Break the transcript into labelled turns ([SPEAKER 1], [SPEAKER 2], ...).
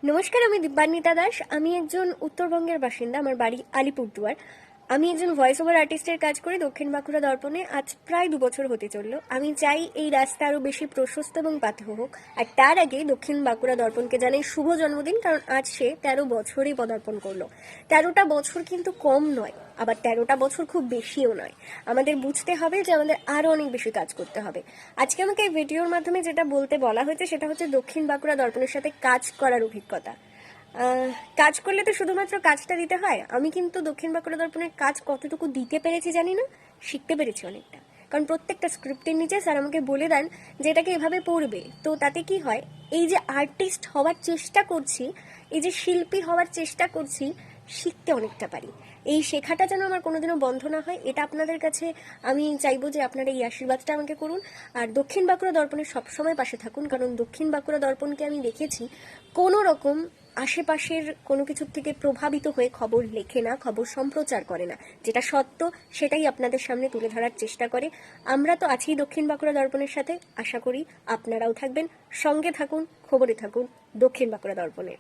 [SPEAKER 1] নমস্কার, আমি দিব্যান্বিতা দাস। আমি একজন উত্তরবঙ্গের বাসিন্দা। আমার বাড়ি আলিপুরদুয়ার। আমি একজন ভয়েস ওভার আর্টিস্টের কাজ করি দক্ষিণ বাঁকুড়া দর্পণে। আজ প্রায় 2 বছর হতে চললো। আমি চাই এই রাস্তা আরও বেশি প্রশস্ত এবং পাথেয় হোক। আর তার আগে দক্ষিণ বাঁকুড়া দর্পণকে জানাই শুভ জন্মদিন, কারণ আজ সে 13 বছরই পদার্পণ করলো। 13টা বছর কিন্তু কম নয়, আবার 13টা বছর খুব বেশিও নয়। আমাদের বুঝতে হবে যে আমাদের আরও অনেক বেশি কাজ করতে হবে। আজকে আমাকে এই ভিডিওর মাধ্যমে যেটা বলতে বলা হয়েছে সেটা হচ্ছে দক্ষিণ বাঁকুড়া দর্পণের সাথে কাজ করার অভিজ্ঞতা। কাজ করলে তো শুধুমাত্র কাজটা দিতে হয়। আমি কিন্তু দক্ষিণ বাঁকুড়া দর্পণের কাজ কতটুকু দিতে পেরেছি জানি না, শিখতে পেরেছি অনেকটা। কারণ প্রত্যেকটা স্ক্রিপ্টের নিচে স্যার আমাকে বলে দেন যে এটাকে এভাবে পড়বে। তো তাতে কি হয়, এই যে আর্টিস্ট হওয়ার চেষ্টা করছি, এই যে শিল্পী হওয়ার চেষ্টা করছি, শিখতে অনেকটা পারি। এই শেখাটা যেন আমার কোনোদিনও বন্ধ না হয়, এটা আপনাদের কাছে আমি চাইবো যে আপনারা এই আশীর্বাদটা আমাকে করুন। আর দক্ষিণ বাঁকুড়া দর্পণের সবসময় পাশে থাকুন, কারণ দক্ষিণ বাঁকুড়া দর্পণকে আমি দেখেছি কোনো রকম আশেপাশের কোনো কিছুর থেকে প্রভাবিত হয়ে খবর লেখে না, খবর সম্প্রচার করে না। যেটা সত্য সেটাই আপনাদের সামনে তুলে ধরার চেষ্টা করে। আমরা তো আছি দক্ষিণ বাঁকুড়া দর্পণের সাথে। আশা করি আপনারাও থাকবেন। সঙ্গে থাকুন, খবরে থাকুন দক্ষিণ বাঁকুড়া দর্পণের।